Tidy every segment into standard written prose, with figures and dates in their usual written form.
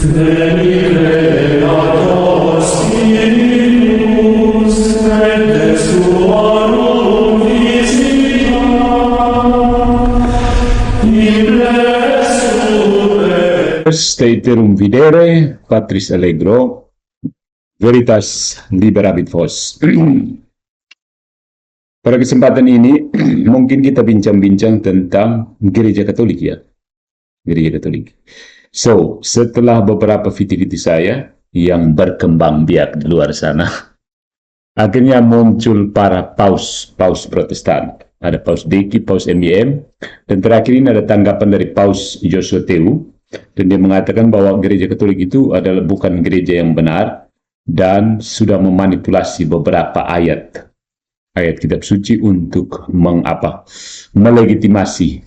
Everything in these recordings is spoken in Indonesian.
Steterum videre, Patris Allegro, Veritas Liberabit Vos. Pada kesempatan ini, mungkin kita bincang-bincang tentang Gereja Katolik ya. Gereja Katolik. So, setelah beberapa video saya yang berkembang biak di luar sana, akhirnya muncul para paus Protestan. Ada Paus Deki, Paus MBM, dan terakhir ini ada tanggapan dari Paus Joshua Teu, dan dia mengatakan bahwa Gereja Katolik itu adalah bukan gereja yang benar dan sudah memanipulasi beberapa ayat kitab suci untuk melegitimasi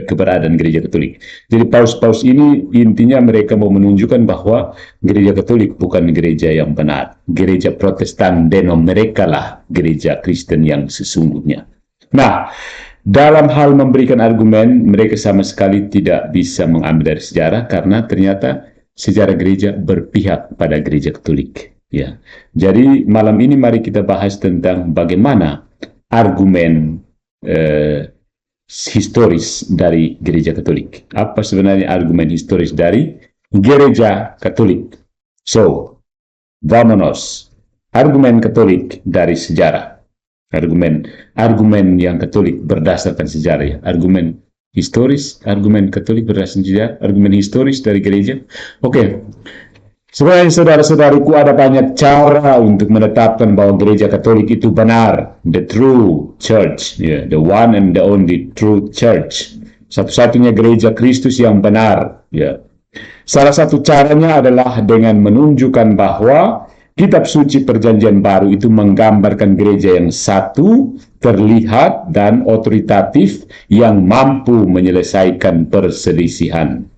keberadaan Gereja Katolik. Jadi paus-paus ini intinya mereka mau menunjukkan bahwa Gereja Katolik bukan gereja yang benar. Gereja Protestan denom mereka lah gereja Kristen yang sesungguhnya. Nah, dalam hal memberikan argumen, mereka sama sekali tidak bisa mengambil dari sejarah karena ternyata sejarah gereja berpihak pada Gereja Katolik. Ya, jadi malam ini mari kita bahas tentang bagaimana argumen historis dari Gereja Katolik. Apa sebenarnya argumen historis dari Gereja Katolik? So, vámonos. Argumen Katolik dari sejarah. Argumen yang Katolik berdasarkan sejarah ya. Argumen Katolik berdasarkan sejarah, argumen historis dari gereja. Oke. Sebenarnya saudara-saudariku ada banyak cara untuk menetapkan bahwa Gereja Katolik itu benar, the true church, the one and the only true church, satu-satunya gereja Kristus yang benar. Salah satu caranya adalah dengan menunjukkan bahwa Kitab Suci Perjanjian Baru itu menggambarkan gereja yang satu, terlihat, dan otoritatif yang mampu menyelesaikan perselisihan.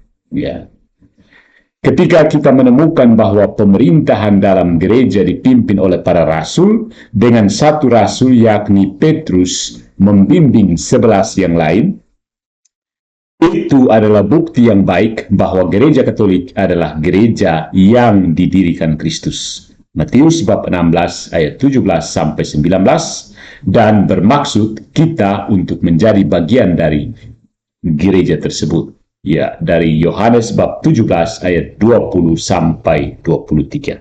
Ketika kita menemukan bahwa pemerintahan dalam gereja dipimpin oleh para rasul, dengan satu rasul yakni Petrus membimbing 11 yang lain, itu adalah bukti yang baik bahwa Gereja Katolik adalah gereja yang didirikan Kristus. Matius bab 16 ayat 17 sampai 19 dan bermaksud kita untuk menjadi bagian dari gereja tersebut. Ya, dari Yohanes bab 17 ayat 20 sampai 23.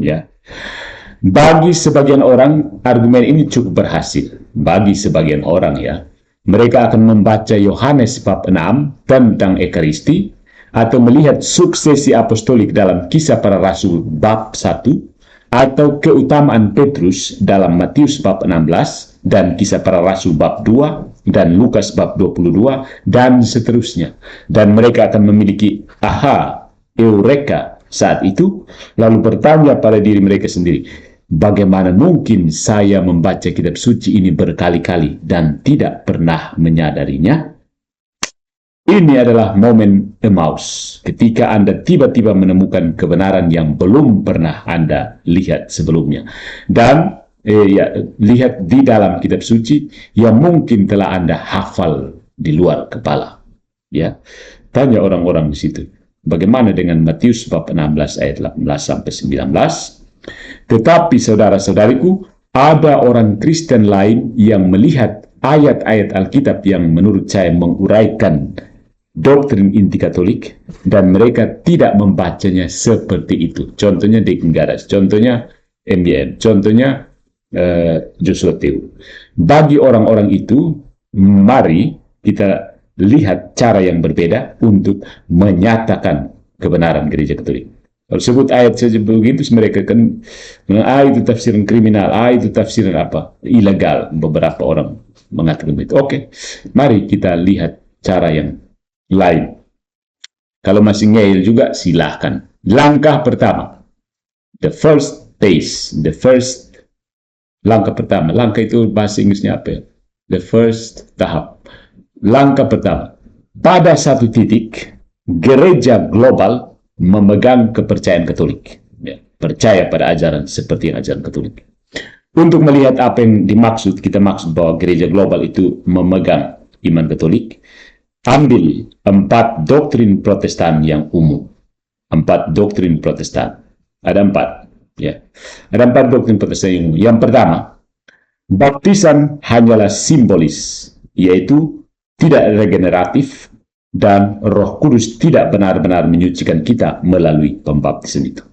Ya. Bagi sebagian orang argumen ini cukup berhasil. Bagi sebagian orang ya, mereka akan membaca Yohanes bab 6 tentang Ekaristi atau melihat suksesi apostolik dalam Kisah Para Rasul bab 1 atau keutamaan Petrus dalam Matius bab 16 dan Kisah Para Rasul bab 2 dan Lukas bab 22 dan seterusnya. Dan mereka akan memiliki eureka saat itu, lalu bertanya pada diri mereka sendiri, bagaimana mungkin saya membaca kitab suci ini berkali-kali dan tidak pernah menyadarinya? Ini adalah momen Emmaus, ketika Anda tiba-tiba menemukan kebenaran yang belum pernah Anda lihat sebelumnya. Dan lihat di dalam kitab suci yang mungkin telah Anda hafal di luar kepala. Ya, tanya orang-orang di situ, bagaimana dengan Matius bab 16 ayat 18 sampai 19? Tetapi saudara-saudariku, ada orang Kristen lain yang melihat ayat-ayat Alkitab yang menurut saya menguraikan doktrin inti Katolik, dan mereka tidak membacanya seperti itu. Contohnya Dekingaras, contohnya MBM, contohnya Joshua Teu. Bagi orang-orang itu, mari kita lihat cara yang berbeda untuk menyatakan kebenaran Gereja Katolik. Kalau sebut ayat saja begitu, mereka kan itu tafsiran kriminal, itu tafsiran ilegal. Beberapa orang mengatakan begitu. Oke, mari kita lihat cara yang lain. Kalau masih ngeyel juga, silahkan. Langkah pertama, langkah pertama. Langkah itu bahasa Inggrisnya apa ya? The first tahap. Langkah pertama. Pada satu titik, gereja global memegang kepercayaan Katolik. Ya, percaya pada ajaran seperti ajaran Katolik. Untuk melihat apa yang dimaksud, kita maksud bahwa gereja global itu memegang iman Katolik, ambil 4 doktrin Protestan yang umum. 4 doktrin Protestan. Ada 4, ya. Ada 4 doktrin Protestan yang umum. Yang pertama, baptisan hanyalah simbolis, yaitu tidak regeneratif, dan Roh Kudus tidak benar-benar menyucikan kita melalui pembaptisan itu.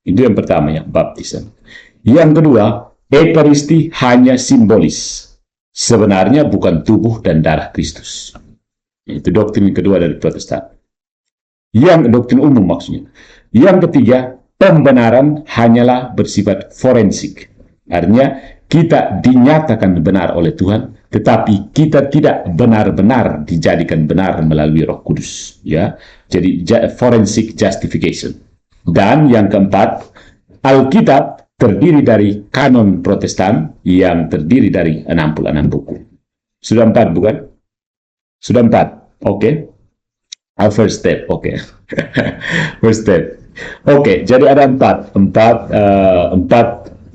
Itu yang pertama, ya, baptisan. Yang kedua, Ekaristi hanya simbolis. Sebenarnya bukan tubuh dan darah Kristus. Itu doktrin kedua dari Protestan. Yang doktrin umum maksudnya. Yang ketiga, pembenaran hanyalah bersifat forensik. Artinya, kita dinyatakan benar oleh Tuhan, tetapi kita tidak benar-benar dijadikan benar melalui Roh Kudus. Ya, jadi forensic justification. Dan yang keempat, Alkitab terdiri dari kanon Protestan yang terdiri dari 66 buku. Sudah 4, bukan? Sudah 4, oke. First step, oke. First step. Oke, jadi ada empat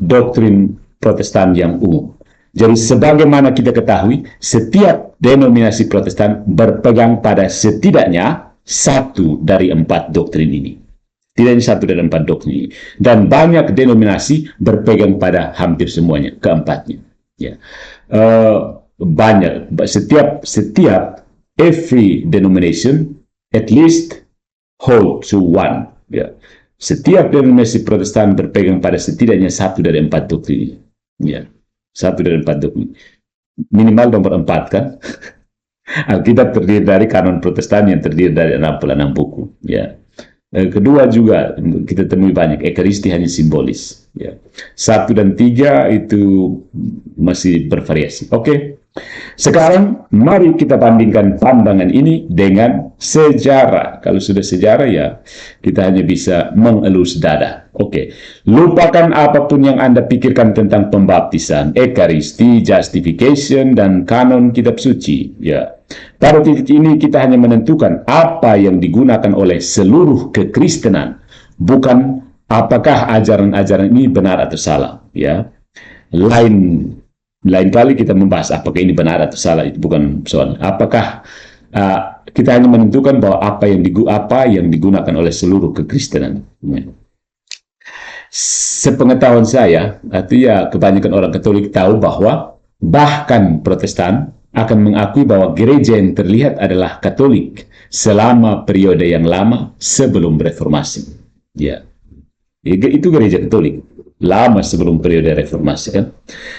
doktrin Protestan yang umum. Jadi sebagaimana kita ketahui, setiap denominasi Protestan berpegang pada setidaknya 1 dari 4 doktrin ini. Setidaknya 1 dari 4 doktrin ini. Dan banyak denominasi berpegang pada hampir semuanya, keempatnya. Ya. Banyak, setiap every denomination at least hold to one. Ya. Setiap denominasi Protestan berpegang pada setidaknya 1 dari 4 doktrin ini. Ya. 1 dari 4 doktrin. Minimal nomor 4, kan? Alkitab terdiri dari kanon Protestan yang terdiri dari 66 buku. Ya. Kedua juga kita temui banyak, Ekaristi hanya simbolis. Ya. 1 dan 3 itu masih bervariasi. Oke. Sekarang mari kita bandingkan pandangan ini dengan sejarah. Kalau sudah sejarah, ya kita hanya bisa mengelus dada. Oke. Lupakan apapun yang Anda pikirkan tentang pembaptisan, Ekaristi, justification, dan kanon kitab suci. Ya. Pada titik ini kita hanya menentukan apa yang digunakan oleh seluruh kekristenan, bukan apakah ajaran-ajaran ini benar atau salah. Ya, lain kali kita membahas apakah ini benar atau salah, itu bukan soal. Apakah kita hanya menentukan bahwa apa yang digunakan oleh seluruh kekristenan. Ya. Sepengetahuan saya, artinya kebanyakan orang Katolik tahu bahwa bahkan Protestan akan mengakui bahwa gereja yang terlihat adalah Katolik selama periode yang lama sebelum reformasi. Ya, itu gereja Katolik lama sebelum periode reformasi, kan?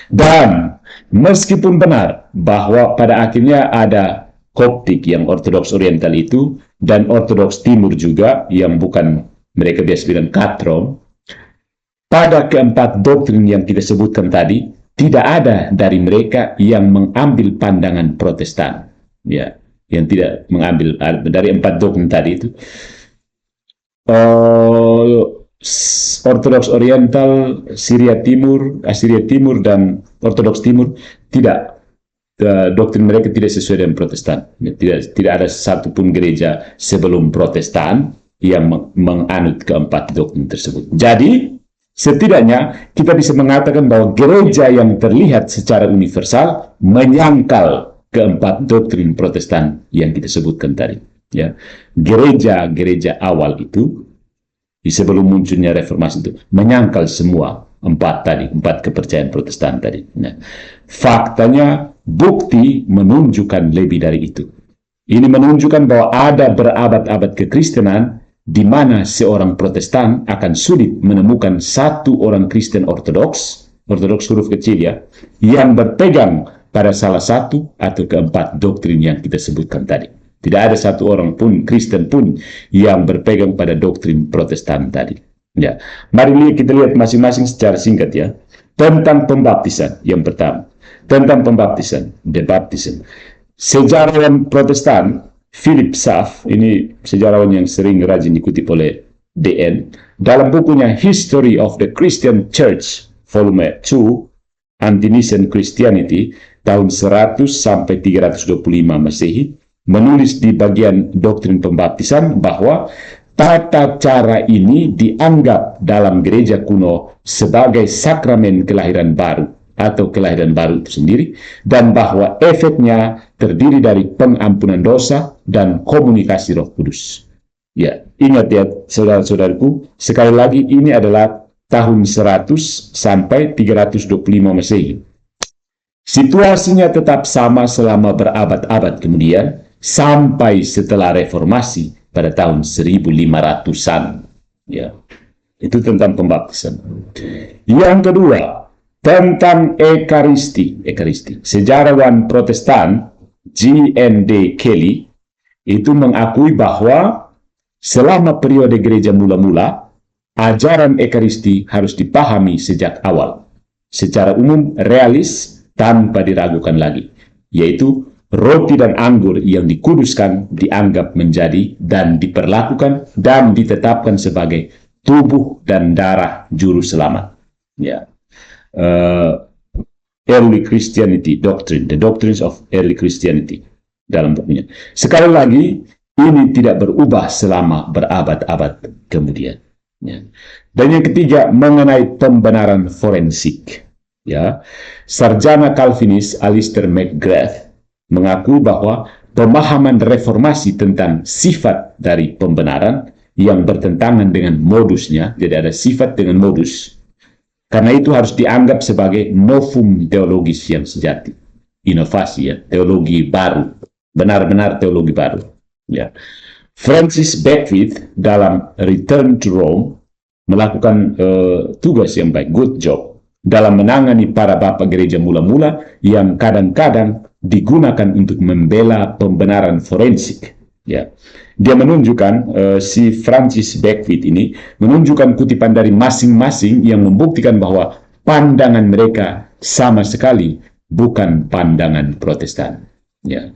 Dan meskipun benar bahwa pada akhirnya ada Koptik yang Ortodoks Oriental itu dan Ortodoks Timur juga yang bukan mereka biasa bilang Katron, pada keempat doktrin yang kita sebutkan tadi tidak ada dari mereka yang mengambil pandangan Protestan, ya, yang tidak mengambil dari 4 doktrin tadi itu. Ortodoks Oriental, Assyria Timur, dan Ortodoks Timur tidak, doktrin mereka tidak sesuai dengan Protestan. Tidak ada satupun gereja sebelum Protestan yang menganut keempat doktrin tersebut. Jadi setidaknya kita bisa mengatakan bahwa gereja yang terlihat secara universal menyangkal keempat doktrin Protestan yang kita sebutkan tadi. Ya, gereja awal itu di sebelum munculnya reformasi itu menyangkal semua empat kepercayaan Protestan tadi. Nah, faktanya bukti menunjukkan lebih dari itu. Ini menunjukkan bahwa ada berabad-abad kekristenan di mana seorang Protestan akan sulit menemukan satu orang Kristen Ortodoks huruf kecil ya, yang berpegang pada salah satu atau keempat doktrin yang kita sebutkan tadi. Tidak ada satu orang pun, Kristen pun, yang berpegang pada doktrin Protestan tadi. Ya, mari kita lihat masing-masing secara singkat ya. Tentang pembaptisan, yang pertama. Tentang pembaptisan, the baptism. Sejarawan Protestan, Philip Schaff, ini sejarawan yang sering rajin dikutip oleh DN, dalam bukunya History of the Christian Church, volume 2, Anti-Nicene Christianity, tahun 100 sampai 325 Masehi, menulis di bagian doktrin pembaptisan bahwa tata cara ini dianggap dalam gereja kuno sebagai sakramen kelahiran baru atau kelahiran baru itu sendiri, dan bahwa efeknya terdiri dari pengampunan dosa dan komunikasi Roh Kudus. Ya, ingat ya saudara-saudaraku, sekali lagi ini adalah tahun 100 sampai 325 Masehi. Situasinya tetap sama selama berabad-abad kemudian, sampai setelah reformasi pada tahun 1500-an. Ya, itu tentang pembaptisan. Yang kedua, tentang Ekaristi. Sejarawan Protestan G.N.D. Kelly itu mengakui bahwa selama periode gereja mula-mula, ajaran Ekaristi harus dipahami sejak awal, secara umum, realis, tanpa diragukan lagi, yaitu roti dan anggur yang dikuduskan dianggap menjadi dan diperlakukan dan ditetapkan sebagai tubuh dan darah juru selamat. Ya, Early Christianity Doctrine, The Doctrines of Early Christianity dalam bukunya. Sekali lagi, ini tidak berubah selama berabad-abad kemudian. Ya. Dan yang ketiga, mengenai pembenaran forensik. Ya, sarjana Calvinis Alistair McGrath mengaku bahwa pemahaman reformasi tentang sifat dari pembenaran yang bertentangan dengan modusnya, jadi ada sifat dengan modus, karena itu harus dianggap sebagai novum teologis yang sejati, inovasi, ya, teologi baru, benar-benar teologi baru. Ya. Francis Beckwith dalam Return to Rome melakukan tugas yang baik, good job, dalam menangani para bapak gereja mula-mula yang kadang-kadang digunakan untuk membela pembenaran forensik. Ya, dia menunjukkan, si Francis Beckwith ini menunjukkan kutipan dari masing-masing yang membuktikan bahwa pandangan mereka sama sekali bukan pandangan Protestan. Ya.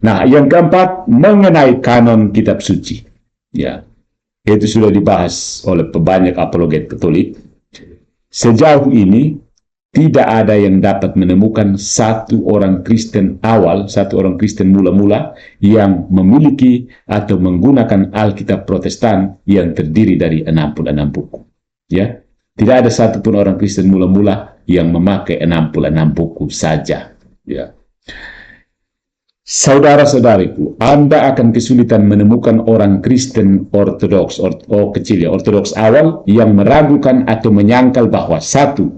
Nah, yang keempat, mengenai kanon kitab suci. Ya, itu sudah dibahas oleh banyak apologet Katolik. Sejauh ini, tidak ada yang dapat menemukan satu orang Kristen awal, satu orang Kristen mula-mula yang memiliki atau menggunakan Alkitab Protestan yang terdiri dari 66 buku. Ya, tidak ada satupun orang Kristen mula-mula yang memakai 66 buku saja. Ya. Saudara-saudariku, Anda akan kesulitan menemukan orang Kristen Ortodoks, Ortodoks awal yang meragukan atau menyangkal bahwa satu,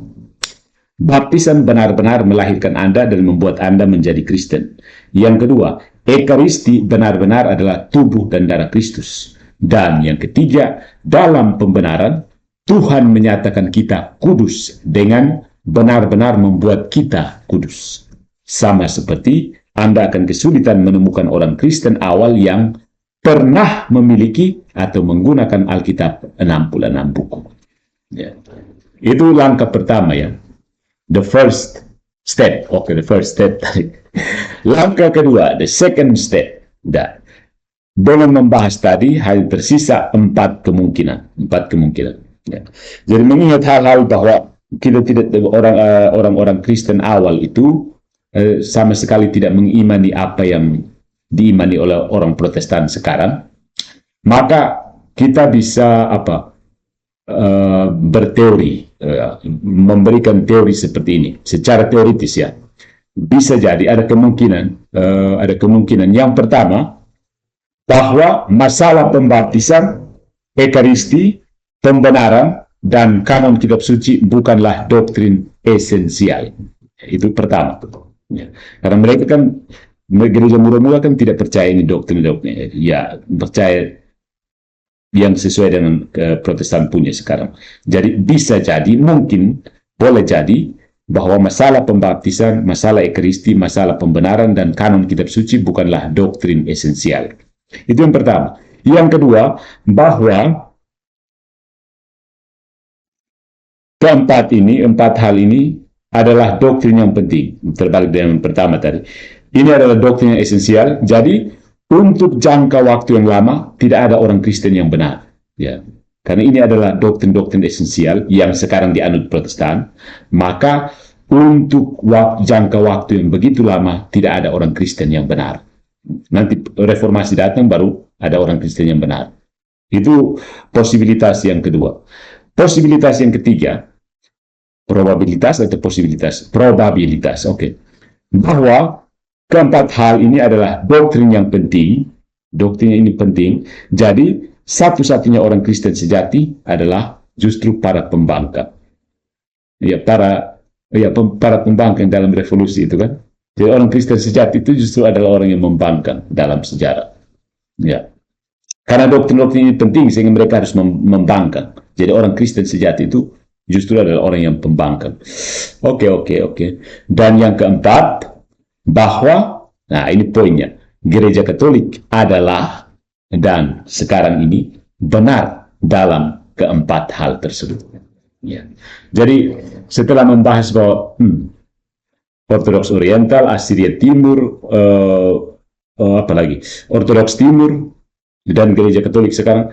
baptisan benar-benar melahirkan Anda dan membuat Anda menjadi Kristen. Yang kedua, Ekaristi benar-benar adalah tubuh dan darah Kristus. Dan yang ketiga, dalam pembenaran, Tuhan menyatakan kita kudus dengan benar-benar membuat kita kudus. Sama seperti Anda akan kesulitan menemukan orang Kristen awal yang pernah memiliki atau menggunakan Alkitab 66 buku. Ya. Itu langkah pertama, ya. The first step. The first step. Langkah kedua, the second step. Dengan membahas tadi, hanya tersisa 4 kemungkinan. Ya. Jadi mengingat hal-hal bahwa kita tidak, orang-orang Kristen awal itu sama sekali tidak mengimani apa yang diimani oleh orang Protestan sekarang, maka kita bisa berteori, memberikan teori seperti ini secara teoritis, ya. Bisa jadi ada kemungkinan yang pertama, bahwa masalah pembaptisan, Ekaristi, pembenaran, dan kanon kitab suci bukanlah doktrin esensial. Itu pertama. Ya. Karena mereka kan, gereja mula-mula kan tidak percaya ini doktrin, ya, percaya yang sesuai dengan Protestan punya sekarang. Jadi bisa jadi, mungkin boleh jadi bahwa masalah pembaptisan, masalah Ekaristi, masalah pembenaran dan kanon kitab suci bukanlah doktrin esensial. Itu yang pertama. Yang kedua, bahwa empat hal ini adalah doktrin yang penting, terbalik dengan yang pertama tadi. Ini adalah doktrin yang esensial. Jadi untuk jangka waktu yang lama tidak ada orang Kristen yang benar, ya. Karena ini adalah doktrin-doktrin esensial yang sekarang dianut Protestan, maka untuk jangka waktu yang begitu lama tidak ada orang Kristen yang benar. Nanti reformasi datang baru ada orang Kristen yang benar. Itu posibilitas yang kedua. Posibilitas yang ketiga, probabilitas atau posibilitas? Probabilitas, oke. Bahwa keempat hal ini adalah doktrin yang penting Doktrin ini penting. Jadi, satu-satunya orang Kristen sejati adalah justru para pembangkang. Para pembangkang dalam revolusi itu kan. Jadi orang Kristen sejati itu justru adalah orang yang membangkang dalam sejarah. Ya. Karena doktrin-doktrin ini penting sehingga mereka harus membangkang. Jadi orang Kristen sejati itu justru adalah orang yang pembangkang. Oke. Dan yang keempat, bahwa, nah ini poinnya, Gereja Katolik adalah dan sekarang ini benar dalam keempat hal tersebut. Ya. Jadi setelah membahas bahwa Ortodoks Oriental, Assyria Timur, apalagi Ortodoks Timur dan Gereja Katolik sekarang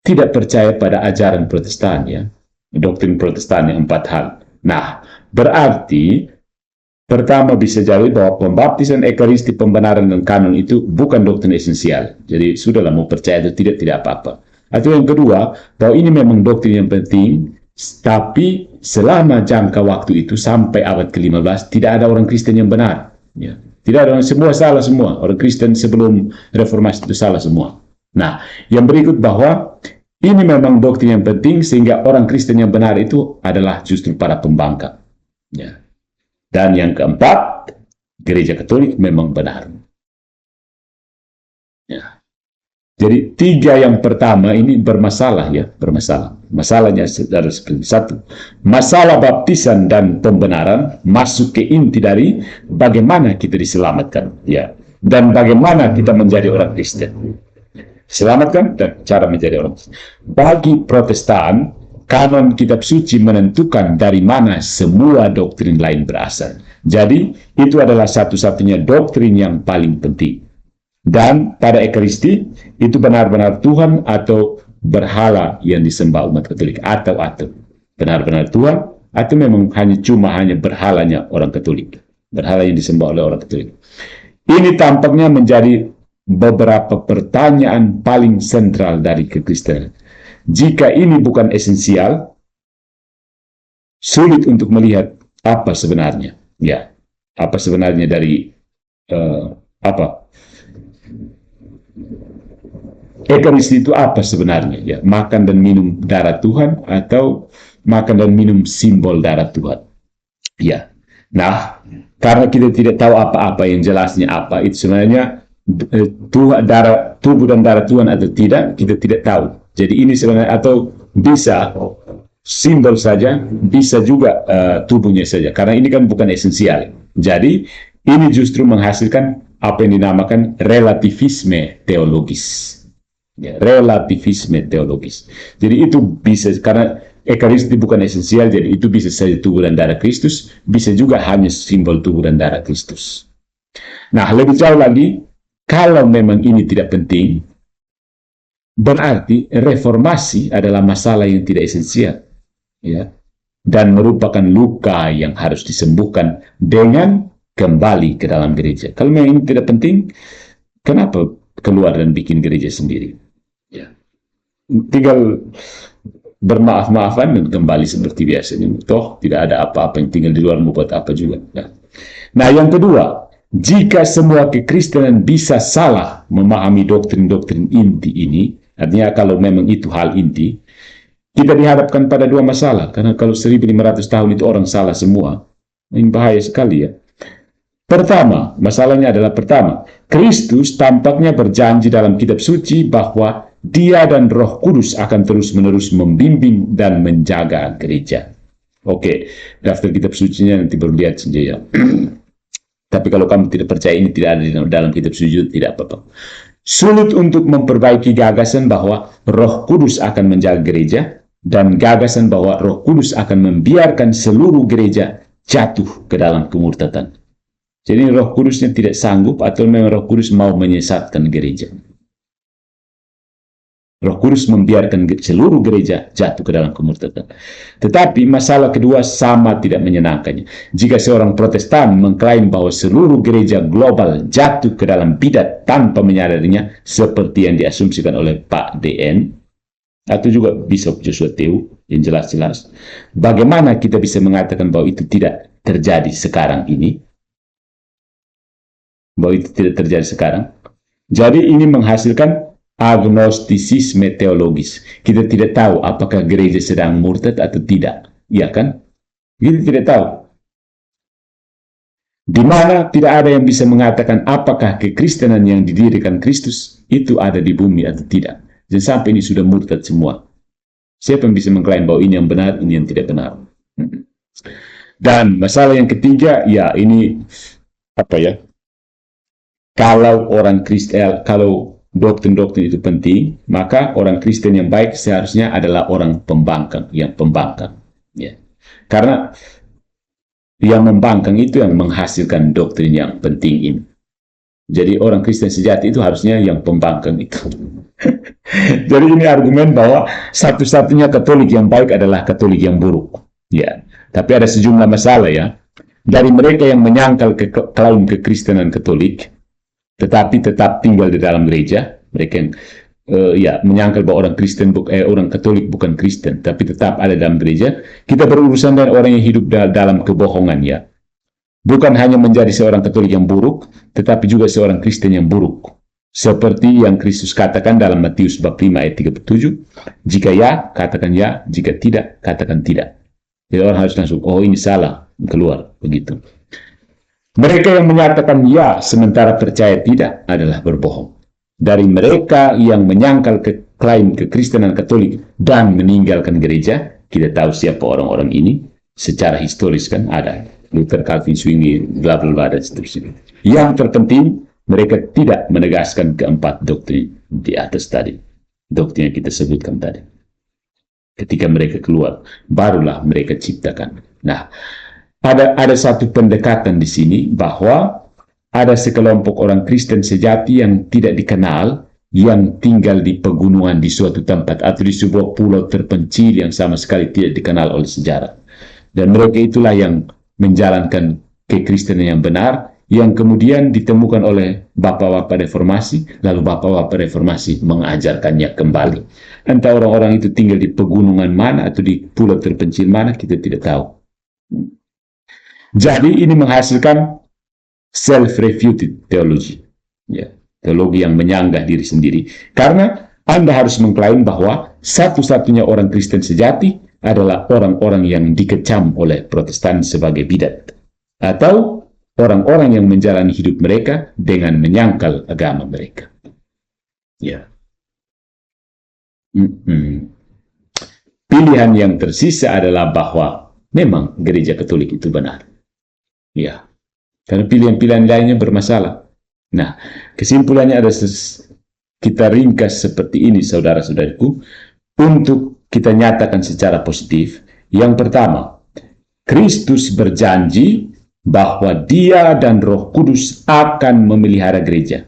tidak percaya pada ajaran Protestan, ya, doktrin Protestan yang 4 hal. Nah, berarti pertama bisa jadi bahwa pembaptisan, ekaristi, pembenaran dan kanon itu bukan doktrin esensial. Jadi sudahlah mau percaya atau tidak apa-apa. Atau yang kedua, bahwa ini memang doktrin yang penting, tapi selama jangka waktu itu sampai abad ke-15 tidak ada orang Kristen yang benar. Ya. Tidak ada, semua salah semua. Orang Kristen sebelum reformasi itu salah semua. Nah, yang berikut bahwa ini memang doktrin yang penting sehingga orang Kristen yang benar itu adalah justru para pembangkang. Ya. Dan yang keempat, Gereja Katolik memang benar. Ya. Jadi 3 yang pertama ini bermasalah, ya, bermasalah. Masalahnya adalah seperti 1, masalah baptisan dan pembenaran masuk ke inti dari bagaimana kita diselamatkan, ya, dan bagaimana kita menjadi orang Kristen. Selamatkan dan cara menjadi orang Kristen. Bagi Protestan, kanon kitab suci menentukan dari mana semua doktrin lain berasal. Jadi, itu adalah satu-satunya doktrin yang paling penting. Dan pada ekaristi, itu benar-benar Tuhan atau berhala yang disembah umat Katolik. Atau benar-benar Tuhan, atau memang hanya berhalanya orang Katolik. Berhala yang disembah oleh orang Katolik. Ini tampaknya menjadi beberapa pertanyaan paling sentral dari kekristenan. Jika ini bukan esensial, sulit untuk melihat apa sebenarnya. Ya, apa sebenarnya dari Ekaristi itu apa sebenarnya? Ya, makan dan minum darah Tuhan atau makan dan minum simbol darah Tuhan. Ya, nah, karena kita tidak tahu apa-apa yang jelasnya apa, itu sebenarnya tubuh dan darah Tuhan atau tidak, kita tidak tahu. Jadi ini sebenarnya, atau bisa simbol saja, bisa juga tubuhnya saja, karena ini kan bukan esensial. Jadi ini justru menghasilkan apa yang dinamakan relativisme teologis. Ya, relativisme teologis. Jadi itu bisa, karena ekaristi bukan esensial, jadi itu bisa saja tubuh dan darah Kristus, bisa juga hanya simbol tubuh dan darah Kristus. Nah, lebih jauh lagi, kalau memang ini tidak penting, berarti reformasi adalah masalah yang tidak esensial, ya, dan merupakan luka yang harus disembuhkan dengan kembali ke dalam gereja. Kalau memang ini tidak penting, kenapa keluar dan bikin gereja sendiri? Ya, tinggal bermaaf-maafan dan kembali seperti biasanya. Toh tidak ada apa-apa yang tinggal di luar, mau buat apa juga. Ya. Nah, yang kedua, jika semua kekristenan bisa salah memahami doktrin-doktrin inti ini, artinya kalau memang itu hal inti, kita dihadapkan pada 2 masalah. Karena kalau 1500 tahun itu orang salah semua, ini bahaya sekali, ya. Pertama, masalahnya adalah pertama, Kristus tampaknya berjanji dalam kitab suci bahwa Dia dan Roh Kudus akan terus-menerus membimbing dan menjaga gereja. Oke, daftar kitab sucinya nanti baru lihat saja, ya. Tapi kalau kamu tidak percaya ini tidak ada di dalam kitab suci, tidak apa-apa. Sulit untuk memperbaiki gagasan bahwa Roh Kudus akan menjaga gereja, dan gagasan bahwa Roh Kudus akan membiarkan seluruh gereja jatuh ke dalam kemurtatan. Jadi Roh Kudusnya tidak sanggup, atau memang Roh Kudus mau menyesatkan gereja. Roh Kudus membiarkan seluruh gereja jatuh ke dalam kemurtatan. Tetapi masalah kedua sama tidak menyenangkannya. Jika seorang Protestan mengklaim bahwa seluruh gereja global jatuh ke dalam bidat tanpa menyadarinya, seperti yang diasumsikan oleh Pak DN, atau juga Bishop Joshua Teu, yang jelas-jelas, bagaimana kita bisa mengatakan bahwa itu tidak terjadi sekarang ini? Bahwa itu tidak terjadi sekarang. Jadi ini menghasilkan agnostisisme teologis. Kita tidak tahu apakah gereja sedang murtad atau tidak. Iya kan? Kita tidak tahu. Di mana tidak ada yang bisa mengatakan apakah kekristenan yang didirikan Kristus itu ada di bumi atau tidak. Dan sampai ini sudah murtad semua. Siapa yang bisa mengklaim bahwa ini yang benar, ini yang tidak benar? Dan masalah yang ketiga, ya ini apa ya? Kalau orang Kristen, kalau doktrin-doktrin itu penting, maka orang Kristen yang baik seharusnya adalah orang pembangkang, yang pembangkang. Ya. Karena yang membangkang itu yang menghasilkan doktrin yang penting ini. Jadi orang Kristen sejati itu harusnya yang pembangkang itu. Jadi ini argumen bahwa satu-satunya Katolik yang baik adalah Katolik yang buruk. Ya, tapi ada sejumlah masalah ya. Dari mereka yang menyangkal klaim kekristenan Katolik, tetapi tetap tinggal di dalam gereja, mereka yang menyangkal bahwa orang Katolik bukan Kristen, tapi tetap ada dalam gereja. Kita berurusan dengan orang yang hidup dalam kebohongan ya. Bukan hanya menjadi seorang Katolik yang buruk, tetapi juga seorang Kristen yang buruk. Seperti yang Kristus katakan dalam Matius bab 5 ayat 37, jika ya, katakan ya, jika tidak, katakan tidak. Jadi orang harus langsung, oh ini salah, keluar, begitu. Mereka yang menyatakan ya, sementara percaya tidak, adalah berbohong. Dari mereka yang menyangkal klaim kekristenan Katolik dan meninggalkan gereja, kita tahu siapa orang-orang ini. Secara historis kan ada Luther, Calvin, Zwingli, bla bla bla dan seterusnya. Yang terpenting, mereka tidak menegaskan keempat doktrin di atas tadi, doktrin yang kita sebutkan tadi. Ketika mereka keluar, barulah mereka ciptakan. Nah, ada satu pendekatan di sini bahwa ada sekelompok orang Kristen sejati yang tidak dikenal, yang tinggal di pegunungan di suatu tempat atau di sebuah pulau terpencil yang sama sekali tidak dikenal oleh sejarah. Dan mereka itulah yang menjalankan kekristenan yang benar, yang kemudian ditemukan oleh bapak-bapak reformasi, lalu bapak-bapak reformasi mengajarkannya kembali. Entah orang-orang itu tinggal di pegunungan mana atau di pulau terpencil mana, kita tidak tahu. Jadi ini menghasilkan self-refuted teologi, ya, teologi yang menyanggah diri sendiri. Karena Anda harus mengklaim bahwa satu-satunya orang Kristen sejati adalah orang-orang yang dikecam oleh Protestan sebagai bidat, atau orang-orang yang menjalani hidup mereka dengan menyangkal agama mereka. Ya. Pilihan yang tersisa adalah bahwa memang gereja Katolik itu benar. Ya. Karena pilihan-pilihan lainnya bermasalah. Nah, kesimpulannya ada kita ringkas seperti ini, saudara-saudariku, untuk kita nyatakan secara positif. Yang pertama, Kristus berjanji bahwa Dia dan Roh Kudus akan memelihara gereja.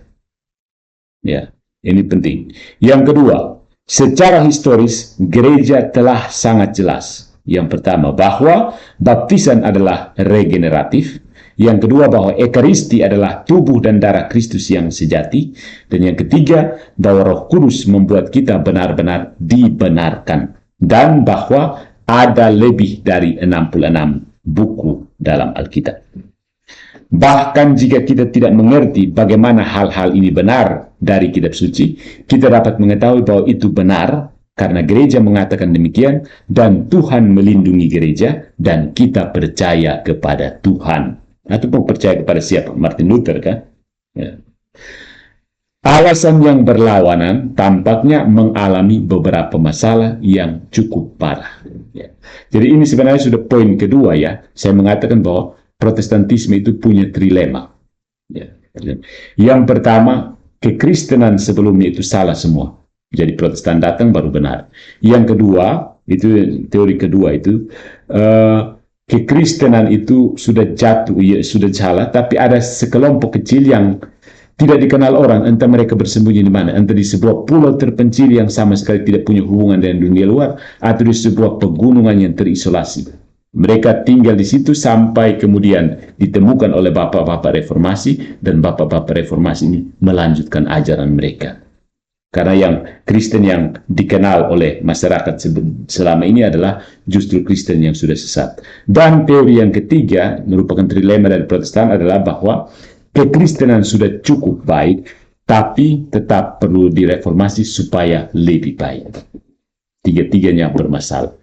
Ya, ini penting. Yang kedua, secara historis gereja telah sangat jelas. Yang pertama, bahwa baptisan adalah regeneratif. Yang kedua, bahwa Ekaristi adalah tubuh dan darah Kristus yang sejati. Dan yang ketiga, bahwa Roh Kudus membuat kita benar-benar dibenarkan. Dan bahwa ada lebih dari 66 buku dalam Alkitab. Bahkan jika kita tidak mengerti bagaimana hal-hal ini benar dari kitab suci, kita dapat mengetahui bahwa itu benar karena gereja mengatakan demikian, dan Tuhan melindungi gereja, dan kita percaya kepada Tuhan. Ataupun percaya kepada siapa? Martin Luther kan? Ya. Alasan yang berlawanan tampaknya mengalami beberapa masalah yang cukup parah. Ya. Jadi ini sebenarnya sudah poin kedua ya. Saya mengatakan bahwa Protestantisme itu punya trilema. Ya. Yang pertama, kekristenan sebelumnya itu salah semua. Jadi Protestan datang baru benar. Yang kedua, itu teori kedua itu, kekristenan itu sudah jatuh, ya, sudah salah, tapi ada sekelompok kecil yang tidak dikenal orang, entah mereka bersembunyi di mana, entah di sebuah pulau terpencil yang sama sekali tidak punya hubungan dengan dunia luar, atau di sebuah pegunungan yang terisolasi. Mereka tinggal di situ sampai kemudian ditemukan oleh bapak-bapak reformasi, dan bapak-bapak reformasi ini melanjutkan ajaran mereka. Karena yang Kristen yang dikenal oleh masyarakat selama ini adalah justru Kristen yang sudah sesat. Dan teori yang ketiga, merupakan trilema dari Protestan, adalah bahwa kekristenan sudah cukup baik tapi tetap perlu direformasi supaya lebih baik. Tiga-tiganya bermasalah.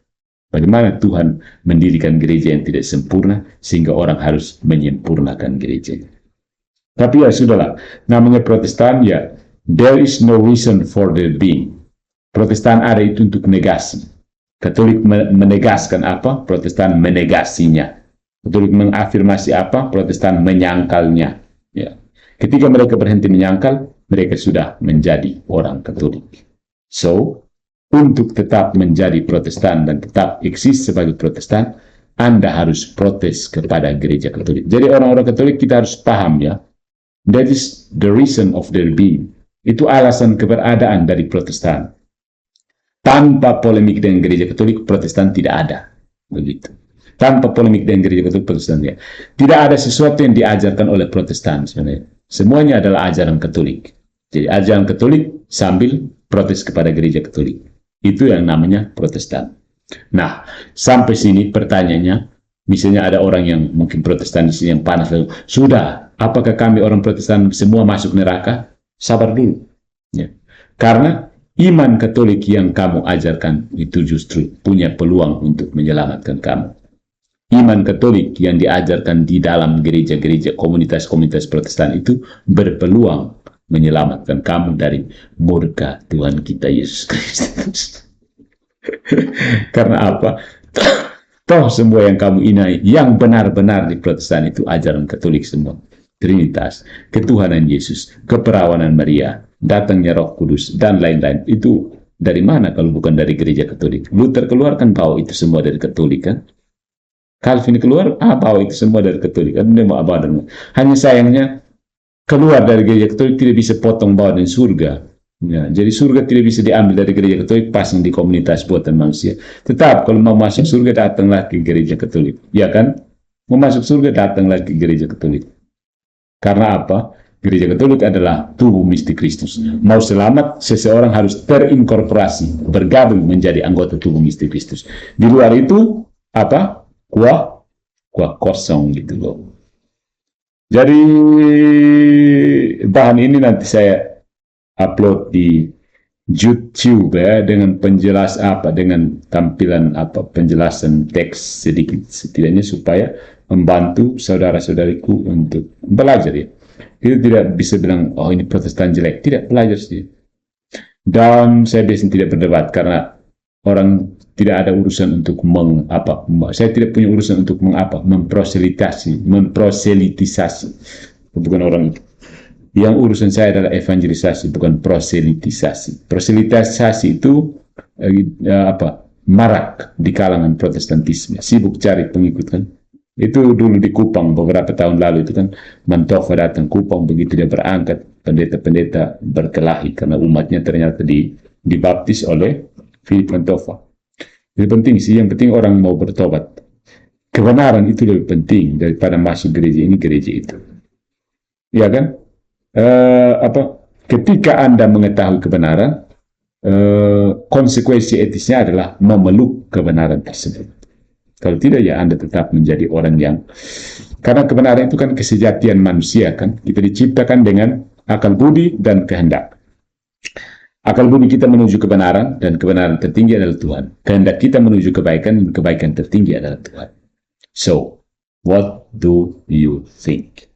Bagaimana Tuhan mendirikan gereja yang tidak sempurna sehingga orang harus menyempurnakan gerejanya. Tapi ya sudahlah, namanya Protestan ya, there is no reason for their being. Protestan ada itu untuk negasi. Katolik menegaskan apa, Protestan menegasinya. Katolik mengafirmasi apa, Protestan menyangkalnya. Ya. Ketika mereka berhenti menyangkal, mereka sudah menjadi orang Katolik. So, untuk tetap menjadi Protestan dan tetap eksis sebagai Protestan, Anda harus protes kepada gereja Katolik. Jadi orang-orang Katolik kita harus paham ya, that is the reason of their being. Itu alasan keberadaan dari Protestan. Tanpa polemik dengan gereja Katolik, Protestan tidak ada. Begitu. Tanpa polemik dengan gereja Katolik, Protestan tidak. Tidak ada sesuatu yang diajarkan oleh Protestan sebenarnya. Semuanya adalah ajaran Katolik. Jadi ajaran Katolik sambil protes kepada gereja Katolik. Itu yang namanya Protestan. Nah, sampai sini pertanyaannya, misalnya ada orang yang mungkin Protestan di sini yang panas, sudah, apakah kami orang Protestan semua masuk neraka? Sabar dulu. Ya. Karena iman Katolik yang kamu ajarkan itu justru punya peluang untuk menyelamatkan kamu. Iman Katolik yang diajarkan di dalam gereja-gereja komunitas-komunitas Protestan itu berpeluang menyelamatkan kamu dari murka Tuhan kita Yesus Kristus. Karena apa? Toh semua yang kamu inai, yang benar-benar di Protestan itu ajaran Katolik semua. Trinitas, ketuhanan Yesus, keperawanan Maria, datangnya Roh Kudus, dan lain-lain. Itu dari mana kalau bukan dari gereja Katolik? Luther keluarkan bahwa itu semua dari Katolik kan? Calvin keluar, bahwa itu semua dari Katolik kan? Hanya sayangnya, keluar dari gereja Katolik tidak bisa potong bawah dan surga. Ya, jadi surga tidak bisa diambil dari gereja Katolik, pasang di komunitas buatan manusia. Tetap kalau mau masuk surga datanglah ke gereja Katolik, ya kan? Mau masuk surga datanglah ke gereja Katolik. Karena apa? Gereja Katolik adalah tubuh mistik Kristus. Mau selamat, seseorang harus terinkorporasi, bergabung menjadi anggota tubuh mistik Kristus. Di luar itu apa? Kuah kosong gitu loh. Jadi bahan ini nanti saya upload di YouTube ya, dengan dengan tampilan penjelasan teks sedikit setidaknya supaya membantu saudara-saudariku untuk belajar ya. Kita tidak bisa bilang oh ini Protestan jelek, tidak, belajar sih. Dan saya biasanya tidak berdebat karena orang tidak ada urusan untuk saya tidak punya urusan untuk memproselitisasi, bukan orang itu. Yang urusan saya adalah evangelisasi, bukan proselitisasi. Proselitisasi itu marak di kalangan Protestantisme, sibuk cari pengikut kan. Itu dulu di Kupang beberapa tahun lalu itu kan, Mantova datang Kupang, begitu dia berangkat, pendeta-pendeta berkelahi karena umatnya ternyata dibaptis oleh Philip Mantova. Jadi penting sih, yang penting orang mau bertobat. Kebenaran itu lebih penting daripada masuk gereja ini, gereja itu. Ya kan? Ketika Anda mengetahui kebenaran, konsekuensi etisnya adalah memeluk kebenaran tersebut. Kalau tidak ya Anda tetap menjadi orang yang, karena kebenaran itu kan kesejatian manusia kan, kita diciptakan dengan akal budi dan kehendak. Akal budi kita menuju kebenaran, dan kebenaran tertinggi adalah Tuhan. Kehendak kita menuju kebaikan, dan kebaikan tertinggi adalah Tuhan. So, what do you think?